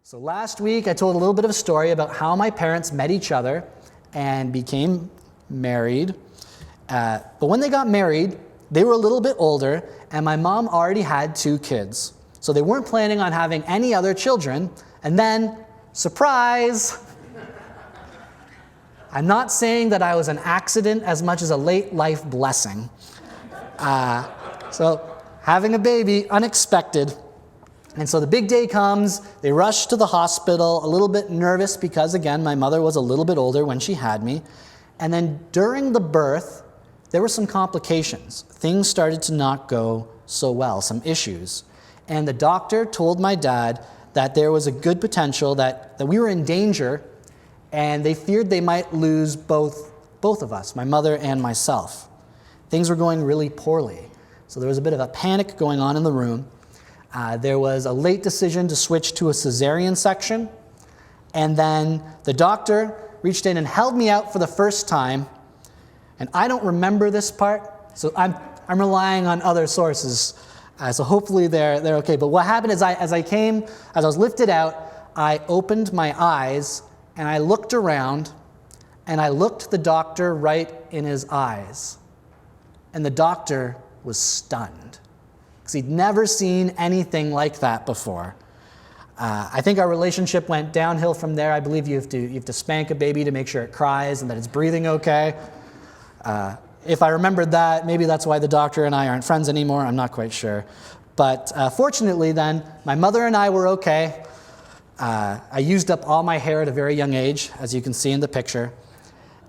So last week I told a little bit of a story about how my parents met each other and became married. But when they got married, they were a little bit older, and my mom already had 2 kids. So they weren't planning on having any other children. And then, surprise! I'm not saying that I was an accident as much as a late life blessing. So having a baby, unexpected. And so the big day comes, they rush to the hospital, a little bit nervous because, again, my mother was a little bit older when she had me. And then during the birth, there were some complications. Things started to not go so well, some issues. And the doctor told my dad that there was a good potential that we were in danger, and they feared they might lose both of us, my mother and myself. Things were going really poorly. So there was a bit of a panic going on in the room. There was a late decision to switch to a cesarean section. And then the doctor reached in and held me out for the first time. And I don't remember this part, so I'm relying on other sources. So hopefully they're okay. But what happened is as I was lifted out, I opened my eyes and I looked around and I looked the doctor right in his eyes. And the doctor was stunned, because he'd never seen anything like that before. I think our relationship went downhill from there. I believe you have to spank a baby to make sure it cries and that it's breathing okay. If I remembered that, maybe that's why the doctor and I aren't friends anymore. I'm not quite sure. But fortunately then, my mother and I were okay. I used up all my hair at a very young age, as you can see in the picture.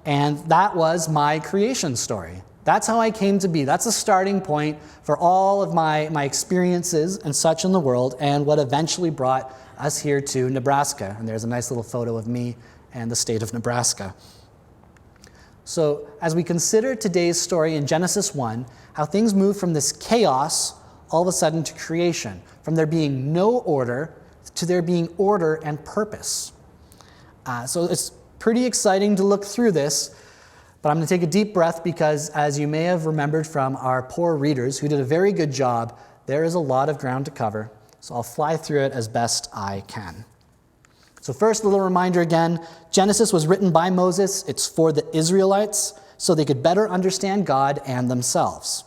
And that was my creation story. That's how I came to be. That's a starting point for all of my experiences and such in the world, and what eventually brought us here to Nebraska. And there's a nice little photo of me and the state of Nebraska. So as we consider today's story in Genesis 1, how things move from this chaos all of a sudden to creation, from there being no order to there being order and purpose. So it's pretty exciting to look through this. But I'm going to take a deep breath because, as you may have remembered from our poor readers, who did a very good job, there is a lot of ground to cover. So I'll fly through it as best I can. So first, a little reminder again, Genesis was written by Moses. It's for the Israelites, so they could better understand God and themselves.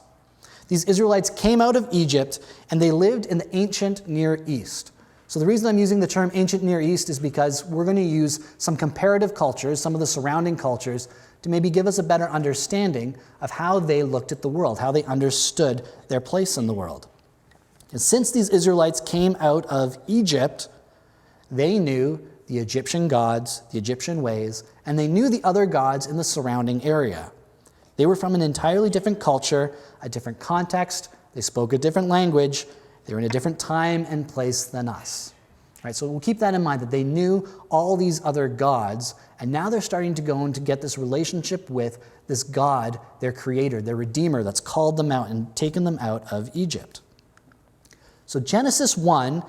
These Israelites came out of Egypt, and they lived in the ancient Near East. So the reason I'm using the term ancient Near East is because we're going to use some comparative cultures, some of the surrounding cultures, to maybe give us a better understanding of how they looked at the world, how they understood their place in the world. And since these Israelites came out of Egypt, they knew the Egyptian gods, the Egyptian ways, and they knew the other gods in the surrounding area. They were from an entirely different culture, a different context, they spoke a different language, they were in a different time and place than us. Right, so we'll keep that in mind, that they knew all these other gods, and now they're starting to go and to get this relationship with this God, their creator, their redeemer, that's called them out and taken them out of Egypt. So Genesis 1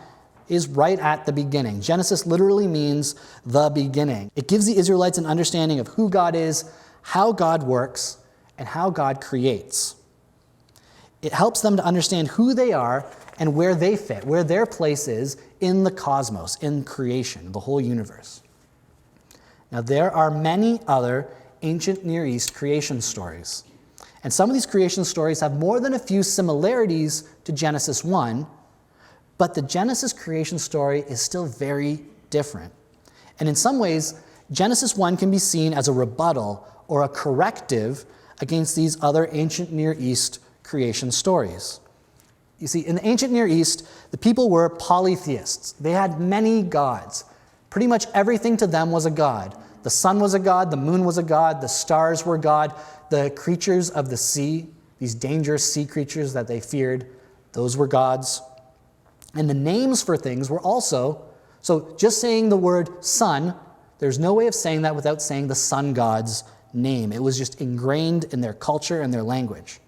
is right at the beginning. Genesis literally means the beginning. It gives the Israelites an understanding of who God is, how God works, and how God creates. It helps them to understand who they are and where they fit, where their place is in the cosmos, in creation, the whole universe. Now, there are many other ancient Near East creation stories. And some of these creation stories have more than a few similarities to Genesis 1, but the Genesis creation story is still very different. And in some ways, Genesis 1 can be seen as a rebuttal or a corrective against these other ancient Near East creation stories. You see, in the ancient Near East, the people were polytheists. They had many gods. Pretty much everything to them was a god. The sun was a god, the moon was a god, the stars were God, the creatures of the sea, these dangerous sea creatures that they feared, those were gods. And the names for things were also, so just saying the word sun, there's no way of saying that without saying the sun god's name. It was just ingrained in their culture and their language.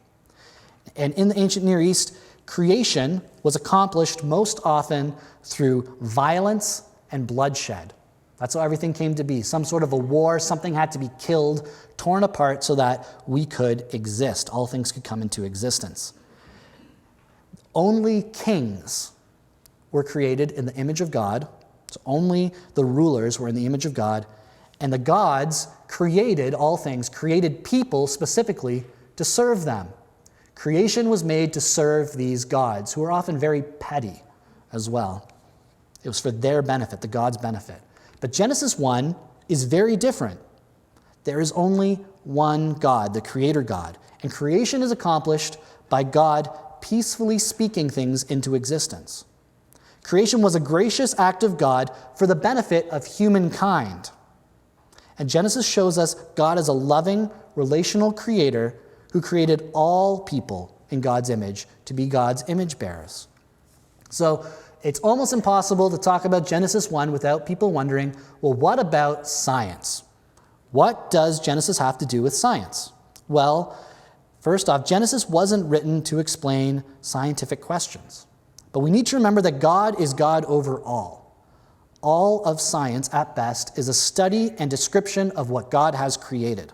And in the ancient Near East, creation was accomplished most often through violence and bloodshed. That's how everything came to be. Some sort of a war, something had to be killed, torn apart so that we could exist. All things could come into existence. Only kings were created in the image of God, So only the rulers were in the image of God, and the gods created all things, created people specifically to serve them. Creation was made to serve these gods, who are often very petty as well. It was for their benefit, the gods' benefit. But Genesis 1 is very different. There is only one God, the Creator God, and creation is accomplished by God peacefully speaking things into existence. Creation was a gracious act of God for the benefit of humankind. And Genesis shows us God as a loving, relational creator who created all people in God's image to be God's image bearers. So it's almost impossible to talk about Genesis 1 without people wondering, well, what about science? What does Genesis have to do with science? Well, first off, Genesis wasn't written to explain scientific questions. But we need to remember that God is God over all. All of science, at best, is a study and description of what God has created.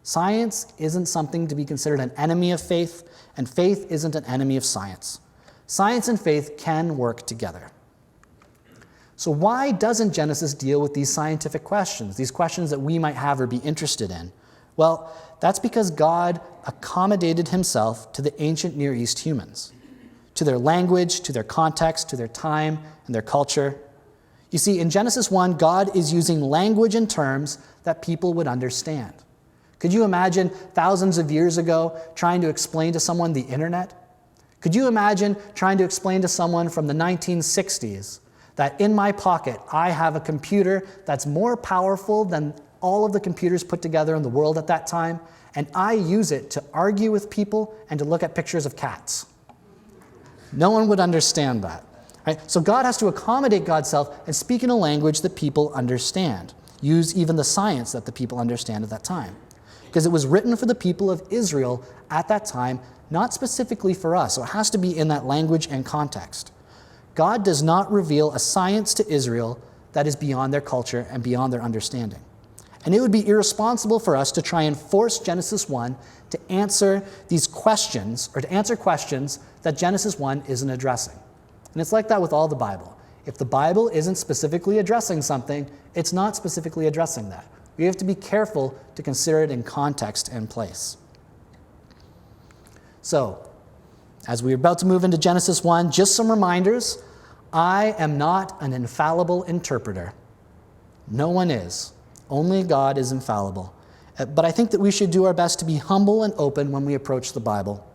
Science isn't something to be considered an enemy of faith, and faith isn't an enemy of science. Science and faith can work together. So why doesn't Genesis deal with these scientific questions, these questions that we might have or be interested in? Well, that's because God accommodated himself to the ancient Near East humans, to their language, to their context, to their time, and their culture. You see, in Genesis 1, God is using language and terms that people would understand. Could you imagine thousands of years ago trying to explain to someone the internet? Could you imagine trying to explain to someone from the 1960s that in my pocket I have a computer that's more powerful than all of the computers put together in the world at that time, and I use it to argue with people and to look at pictures of cats? No one would understand that. Right? So God has to accommodate God's self and speak in a language that people understand. Use even the science that the people understand at that time. Because it was written for the people of Israel at that time, not specifically for us. So it has to be in that language and context. God does not reveal a science to Israel that is beyond their culture and beyond their understanding. And it would be irresponsible for us to try and force Genesis 1 to answer these questions, or to answer questions that Genesis 1 isn't addressing. And it's like that with all the Bible. If the Bible isn't specifically addressing something, it's not specifically addressing that. We have to be careful to consider it in context and place. So, as we're about to move into Genesis 1, just some reminders. I am not an infallible interpreter. No one is. Only God is infallible. But I think that we should do our best to be humble and open when we approach the Bible,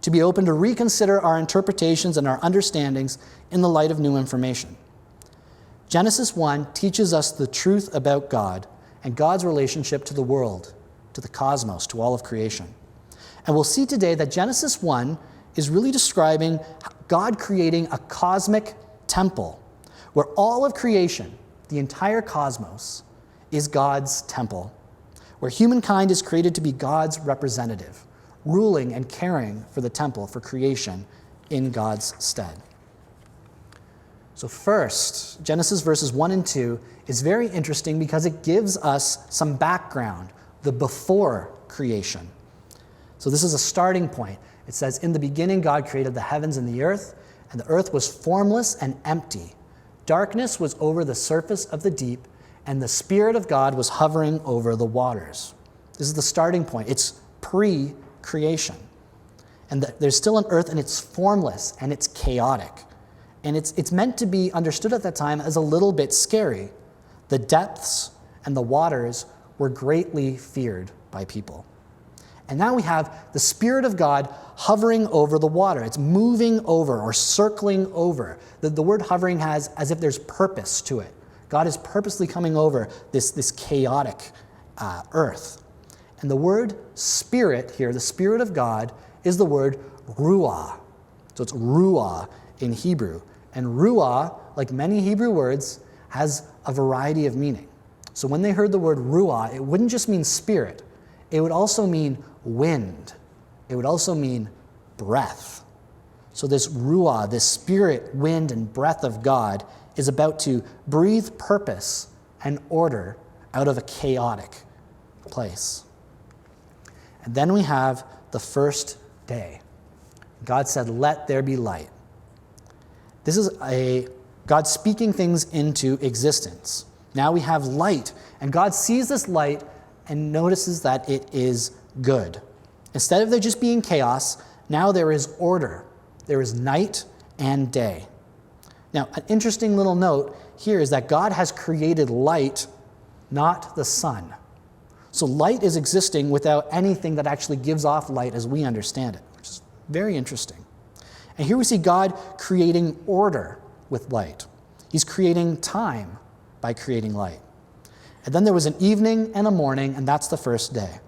to be open to reconsider our interpretations and our understandings in the light of new information. Genesis 1 teaches us the truth about God and God's relationship to the world, to the cosmos, to all of creation. And we'll see today that Genesis 1 is really describing God creating a cosmic temple where all of creation, the entire cosmos, is God's temple, where humankind is created to be God's representative, ruling and caring for the temple, for creation, in God's stead. So first, Genesis verses 1 and 2 is very interesting because it gives us some background, the before creation. So this is a starting point. It says, in the beginning God created the heavens and the earth was formless and empty. Darkness was over the surface of the deep, and the Spirit of God was hovering over the waters. This is the starting point. It's pre-creation. And there's still an earth, and it's formless, and it's chaotic. And it's meant to be understood at that time as a little bit scary. The depths and the waters were greatly feared by people. And now we have the Spirit of God hovering over the water. It's moving over or circling over. The word hovering has as if there's purpose to it. God is purposely coming over this chaotic earth. And the word spirit here, the Spirit of God, is the word ruah. So it's ruah in Hebrew. And ruah, like many Hebrew words, has a variety of meaning. So when they heard the word ruah, it wouldn't just mean spirit. It would also mean wind. It would also mean breath. So this ruah, this spirit, wind, and breath of God is about to breathe purpose and order out of a chaotic place. And then we have the first day. God said, "Let there be light." This is a God speaking things into existence. Now we have light, and God sees this light and notices that it is good. Instead of there just being chaos, now there is order. There is night and day. Now, an interesting little note here is that God has created light, not the sun. So light is existing without anything that actually gives off light as we understand it, which is very interesting. And here we see God creating order with light. He's creating time by creating light. And then there was an evening and a morning, and that's the first day.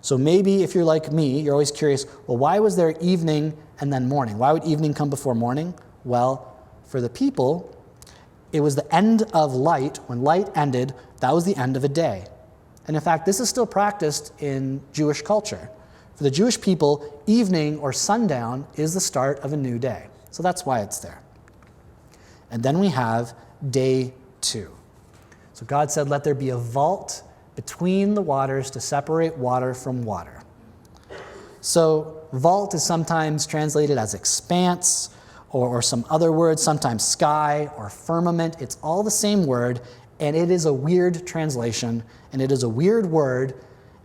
So maybe if you're like me, you're always curious, well, why was there evening and then morning? Why would evening come before morning? Well, for the people, it was the end of light. When light ended, that was the end of a day. And in fact, this is still practiced in Jewish culture. For the Jewish people, evening or sundown is the start of a new day. So that's why it's there. And then we have day 2. So God said, let there be a vault between the waters to separate water from water. So vault is sometimes translated as expanse or some other word, sometimes sky or firmament. It's all the same word, and it is a weird translation, and it is a weird word,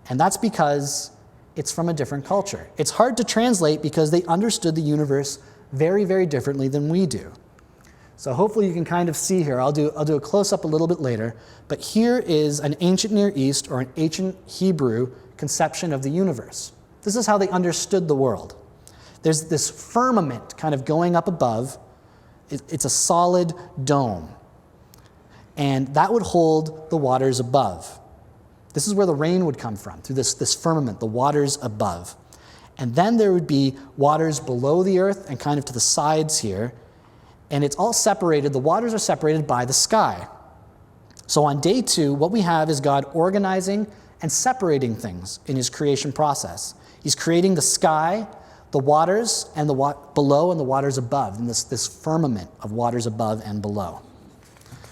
and that's because it's from a different culture. It's hard to translate because they understood the universe very, very differently than we do. So hopefully you can kind of see here. I'll do a close-up a little bit later, but here is an ancient Near East or an ancient Hebrew conception of the universe. This is how they understood the world. There's this firmament kind of going up above. It's a solid dome, and that would hold the waters above. This is where the rain would come from, through this firmament, the waters above. And then there would be waters below the earth and kind of to the sides here, and it's all separated. The waters are separated by the sky. So on day 2, what we have is God organizing and separating things in his creation process. He's creating the sky, the waters, and the below and the waters above, and this firmament of waters above and below.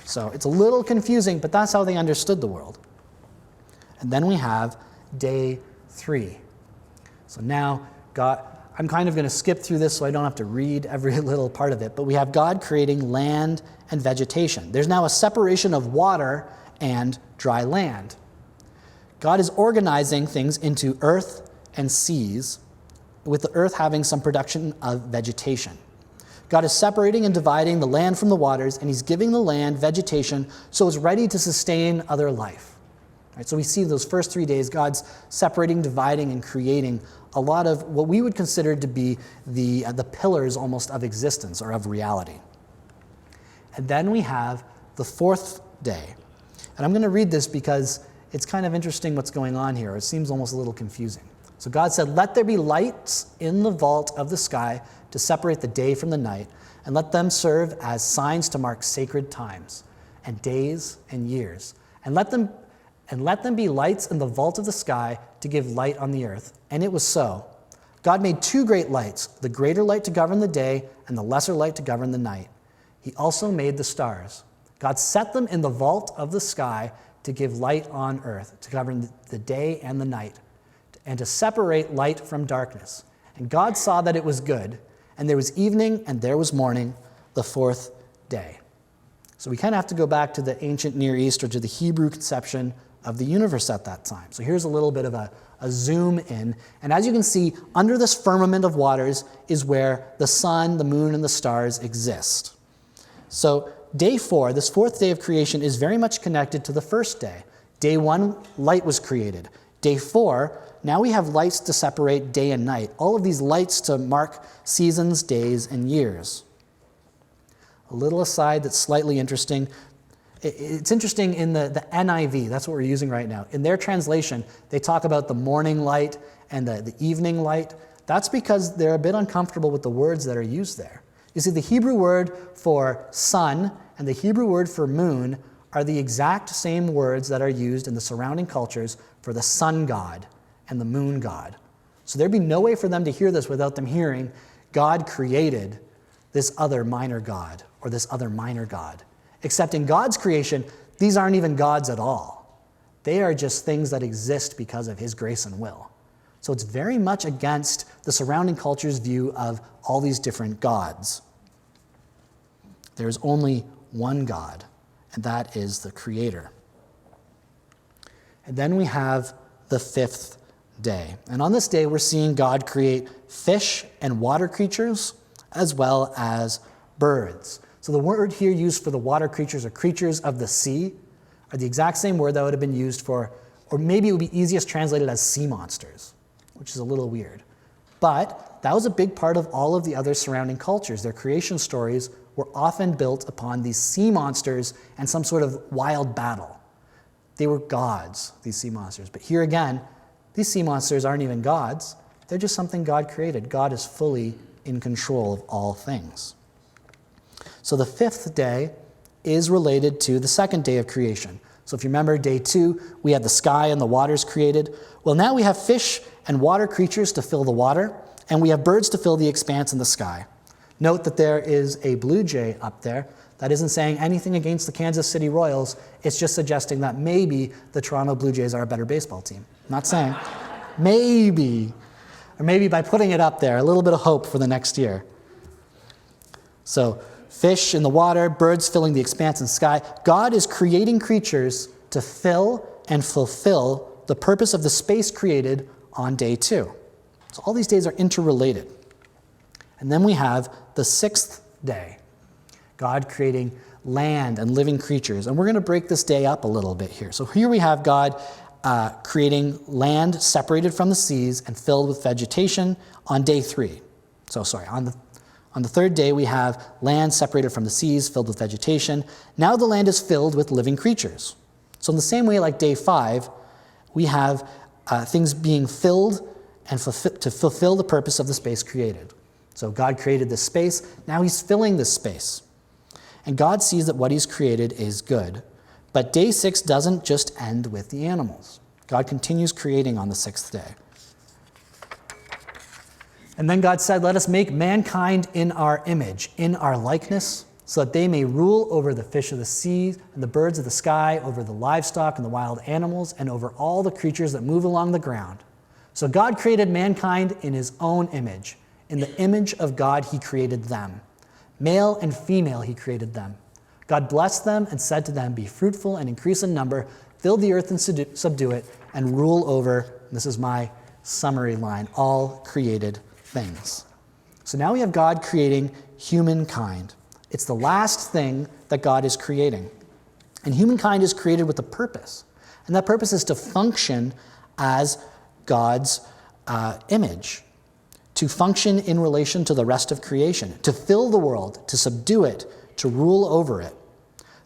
So it's a little confusing, but that's how they understood the world. And then we have day 3. So now I'm kind of going to skip through this so I don't have to read every little part of it, but we have God creating land and vegetation. There's now a separation of water and dry land. God is organizing things into earth and seas, with the earth having some production of vegetation. God is separating and dividing the land from the waters, and he's giving the land vegetation so it's ready to sustain other life. Right, so we see those first 3 days, God's separating, dividing, and creating a lot of what we would consider to be the pillars almost of existence or of reality. And then we have the 4th day. And I'm going to read this because it's kind of interesting what's going on here. It seems almost a little confusing. So God said, let there be lights in the vault of the sky to separate the day from the night, and let them serve as signs to mark sacred times and days and years. And let them be lights in the vault of the sky to give light on the earth. And it was so. God made 2 great lights, the greater light to govern the day and the lesser light to govern the night. He also made the stars. God set them in the vault of the sky to give light on earth, to govern the day and the night, and to separate light from darkness. And God saw that it was good, and there was evening and there was morning, the 4th day. So we kind of have to go back to the ancient Near East or to the Hebrew conception of the universe at that time. So here's a little bit of a zoom in. And as you can see, under this firmament of waters is where the sun, the moon, and the stars exist. So day 4, this 4th day of creation, is very much connected to the first day. Day 1, light was created. Day 4, now we have lights to separate day and night. All of these lights to mark seasons, days, and years. A little aside that's slightly interesting. It's interesting in the NIV, that's what we're using right now. In their translation, they talk about the morning light and the evening light. That's because they're a bit uncomfortable with the words that are used there. You see, the Hebrew word for sun and the Hebrew word for moon are the exact same words that are used in the surrounding cultures for the sun god and the moon god. So there'd be no way for them to hear this without them hearing God created this other minor god or this other minor god. Except in God's creation, these aren't even gods at all. They are just things that exist because of his grace and will. So it's very much against the surrounding culture's view of all these different gods. There is only one God, and that is the Creator. And then we have the fifth day. And on this day, we're seeing God create fish and water creatures, as well as birds. So the word here used for the water creatures or creatures of the sea are the exact same word that would have been used for, or maybe it would be easiest translated as sea monsters, which is a little weird. But that was a big part of all of the other surrounding cultures. Their creation stories were often built upon these sea monsters and some sort of wild battle. They were gods, these sea monsters. But here again, these sea monsters aren't even gods. They're just something God created. God is fully in control of all things. So the fifth day is related to the second day of creation. So if you remember day 2, we had the sky and the waters created. Well, now we have fish and water creatures to fill the water, and we have birds to fill the expanse in the sky. Note that there is a blue jay up there. That isn't saying anything against the Kansas City Royals. It's just suggesting that maybe the Toronto Blue Jays are a better baseball team. I'm not saying. Maybe. Or maybe by putting it up there, a little bit of hope for the next year. So fish in the water, birds filling the expanse in the sky. God is creating creatures to fill and fulfill the purpose of the space created on day 2. So all these days are interrelated. And then we have the sixth day. God creating land and living creatures. And we're going to break this day up a little bit here. So here we have God creating land separated from the seas and filled with vegetation on day 3. On the third day, we have land separated from the seas, filled with vegetation. Now the land is filled with living creatures. So in the same way, like day 5, we have things being filled and to fulfill the purpose of the space created. So God created this space. Now he's filling this space. And God sees that what he's created is good. But day 6 doesn't just end with the animals. God continues creating on the 6th day. And then God said, "Let us make mankind in our image, in our likeness, so that they may rule over the fish of the sea and the birds of the sky, over the livestock and the wild animals, and over all the creatures that move along the ground." So God created mankind in his own image. In the image of God, he created them. Male and female, he created them. God blessed them and said to them, "Be fruitful and increase in number, fill the earth and subdue it, and rule over," this is my summary line, "all created things." So now we have God creating humankind. It's the last thing that God is creating. And humankind is created with a purpose. And that purpose is to function as God's image, to function in relation to the rest of creation, to fill the world, to subdue it, to rule over it.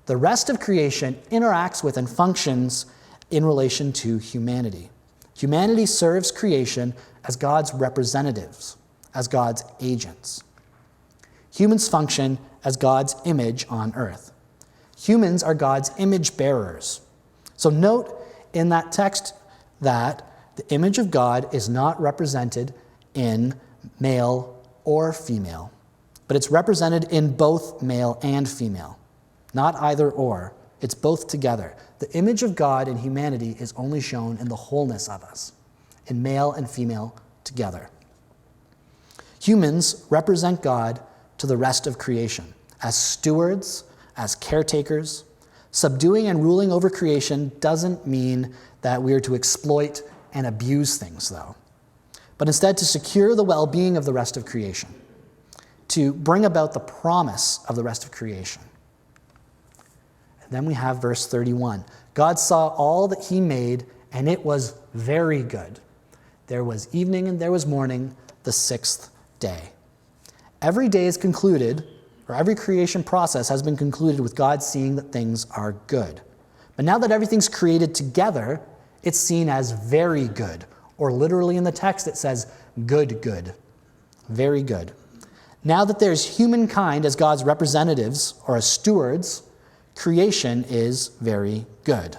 The rest of creation interacts with and functions in relation to humanity. Humanity serves creation as God's representatives, as God's agents. Humans function as God's image on earth. Humans are God's image bearers. So note in that text that the image of God is not represented in male or female, but it's represented in both male and female. Not either or, it's both together. The image of God in humanity is only shown in the wholeness of us, in male and female together. Humans represent God to the rest of creation as stewards, as caretakers. Subduing and ruling over creation doesn't mean that we are to exploit and abuse things, though, but instead to secure the well-being of the rest of creation, to bring about the promise of the rest of creation. And then we have verse 31. God saw all that he made, and it was very good. There was evening and there was morning, the 6th day. Every day is concluded, or every creation process has been concluded with God seeing that things are good. But now that everything's created together, it's seen as very good, or literally in the text it says good, good, very good. Now that there's humankind as God's representatives or as stewards, creation is very good.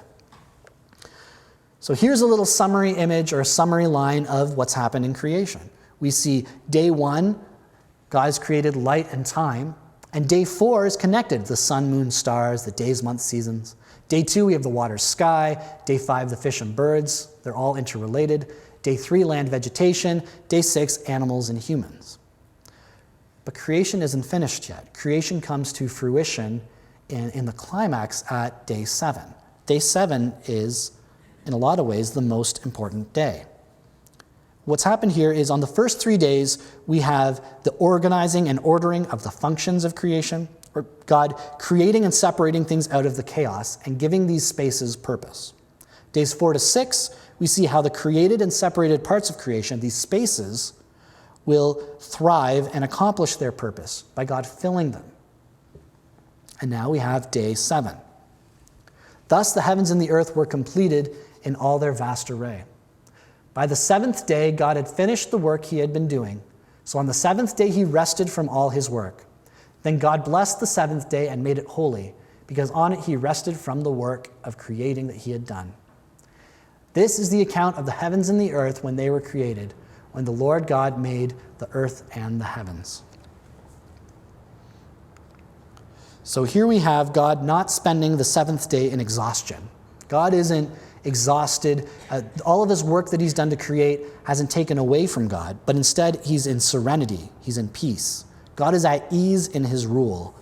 So here's a little summary image or a summary line of what's happened in creation. We see day 1, God has created light and time, and day 4 is connected, the sun, moon, stars, the days, months, seasons. Day 2, we have the water, sky. Day 5, the fish and birds. They're all interrelated. Day 3, land, vegetation. Day 6, animals and humans. But creation isn't finished yet. Creation comes to fruition in the climax at day 7. Day 7 is, in a lot of ways, the most important day. What's happened here is on the first 3 days, we have the organizing and ordering of the functions of creation, or God creating and separating things out of the chaos and giving these spaces purpose. Days 4 to 6, we see how the created and separated parts of creation, these spaces, will thrive and accomplish their purpose by God filling them. And now we have day 7. Thus the heavens and the earth were completed in all their vast array. By the 7th day, God had finished the work he had been doing. So on the 7th day, he rested from all his work. Then God blessed the 7th day and made it holy, because on it he rested from the work of creating that he had done. This is the account of the heavens and the earth when they were created, when the Lord God made the earth and the heavens. So here we have God not spending the 7th day in exhaustion. God isn't exhausted. All of his work that he's done to create hasn't taken away from God, but instead he's in serenity. He's in peace. God is at ease in his rule.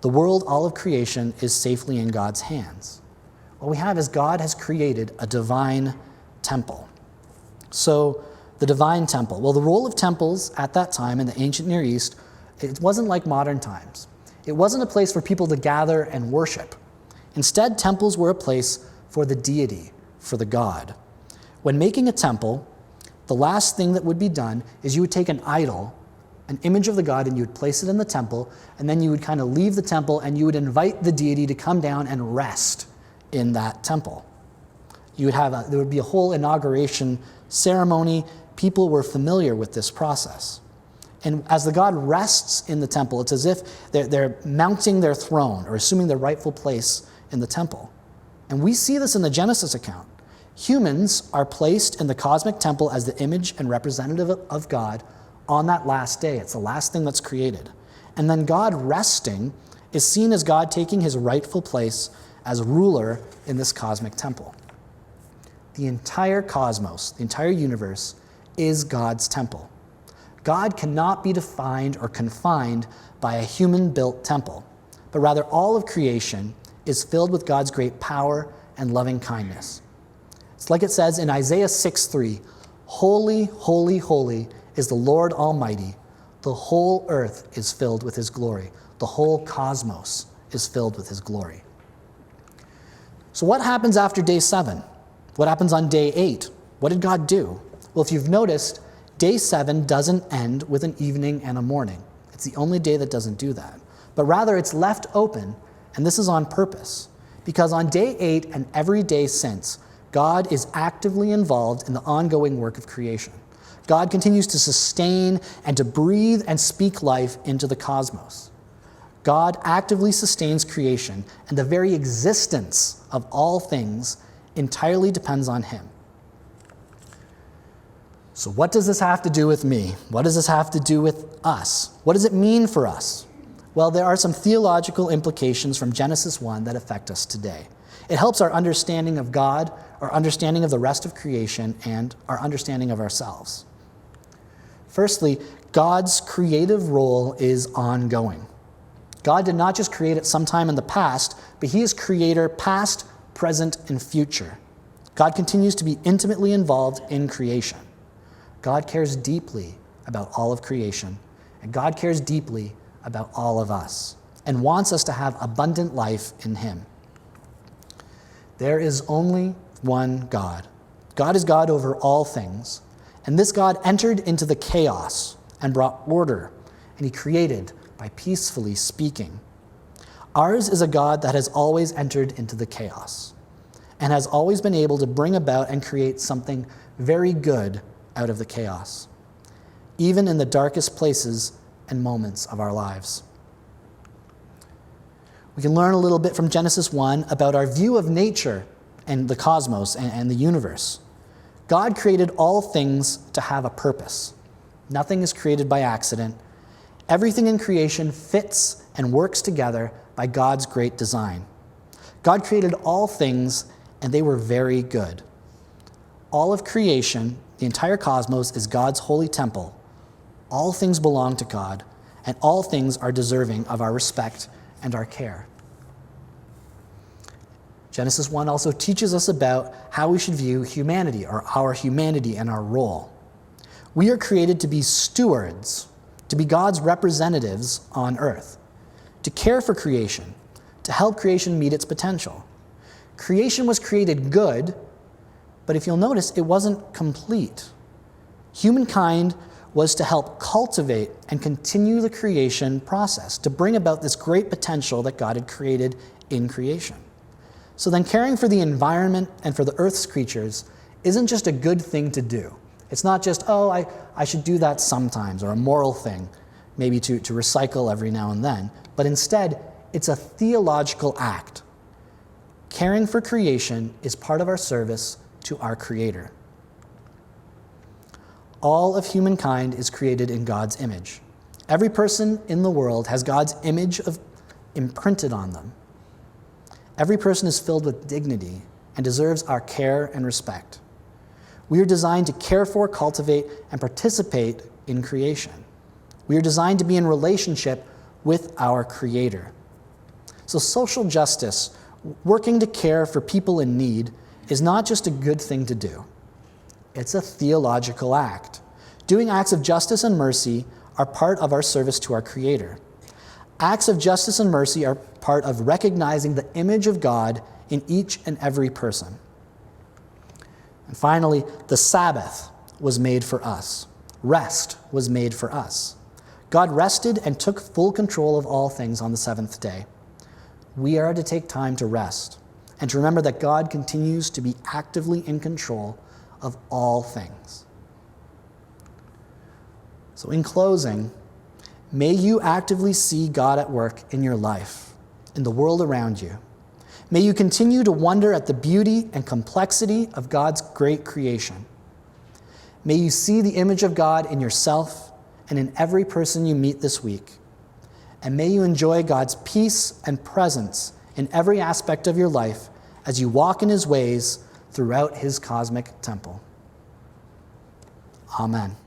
The world, all of creation, is safely in God's hands. What we have is God has created a divine temple. So the divine temple. Well, the role of temples at that time in the ancient Near East, it wasn't like modern times. It wasn't a place for people to gather and worship. Instead, temples were a place for the deity, for the God. When making a temple, the last thing that would be done is you would take an idol, an image of the God, and you would place it in the temple, and then you would kind of leave the temple and you would invite the deity to come down and rest in that temple. There would be a whole inauguration ceremony. People were familiar with this process. And as the God rests in the temple, it's as if they're mounting their throne or assuming their rightful place in the temple. And we see this in the Genesis account. Humans are placed in the cosmic temple as the image and representative of God on that last day. It's the last thing that's created. And then God resting is seen as God taking his rightful place as ruler in this cosmic temple. The entire cosmos, the entire universe, is God's temple. God cannot be defined or confined by a human-built temple, but rather all of creation is filled with God's great power and loving kindness. It's like it says in Isaiah 6:3, "Holy, holy, holy is the Lord Almighty. The whole earth is filled with his glory." The whole cosmos is filled with his glory. So what happens after day 7? What happens on day 8? What did God do? Well, if you've noticed, day 7 doesn't end with an evening and a morning. It's the only day that doesn't do that. But rather, it's left open, and this is on purpose, because on day 8 and every day since, God is actively involved in the ongoing work of creation. God continues to sustain and to breathe and speak life into the cosmos. God actively sustains creation, and the very existence of all things entirely depends on him. So what does this have to do with me? What does this have to do with us? What does it mean for us? Well, there are some theological implications from Genesis 1 that affect us today. It helps our understanding of God, our understanding of the rest of creation, and our understanding of ourselves. Firstly, God's creative role is ongoing. God did not just create it sometime in the past, but he is creator past, present, and future. God continues to be intimately involved in creation. God cares deeply about all of creation, and God cares deeply about all of us, and wants us to have abundant life in him. There is only one God. God is God over all things, and this God entered into the chaos and brought order, and he created by peacefully speaking. Ours is a God that has always entered into the chaos and has always been able to bring about and create something very good out of the chaos, even in the darkest places and moments of our lives. We can learn a little bit from Genesis 1 about our view of nature and the cosmos and the universe. God created all things to have a purpose. Nothing is created by accident. Everything in creation fits and works together by God's great design. God created all things, and they were very good. All of creation, the entire cosmos, is God's holy temple. All things belong to God, and all things are deserving of our respect and our care. Genesis 1 also teaches us about how we should view humanity, or our humanity and our role. We are created to be stewards, to be God's representatives on earth, to care for creation, to help creation meet its potential. Creation was created good, but if you'll notice, it wasn't complete. Humankind was to help cultivate and continue the creation process, to bring about this great potential that God had created in creation. So then caring for the environment and for the earth's creatures isn't just a good thing to do. It's not just, I should do that sometimes, or a moral thing, maybe to recycle every now and then. But instead, it's a theological act. Caring for creation is part of our service to our Creator. All of humankind is created in God's image. Every person in the world has God's image imprinted on them. Every person is filled with dignity and deserves our care and respect. We are designed to care for, cultivate, and participate in creation. We are designed to be in relationship with our Creator. So social justice, working to care for people in need, is not just a good thing to do. It's a theological act. Doing acts of justice and mercy are part of our service to our Creator. Acts of justice and mercy are part of recognizing the image of God in each and every person. And finally, the Sabbath was made for us. Rest was made for us. God rested and took full control of all things on the seventh day. We are to take time to rest and to remember that God continues to be actively in control of all things. So in closing, may you actively see God at work in your life, in the world around you. May you continue to wonder at the beauty and complexity of God's great creation. May you see the image of God in yourself and in every person you meet this week. And may you enjoy God's peace and presence in every aspect of your life as you walk in His ways throughout His cosmic temple. Amen.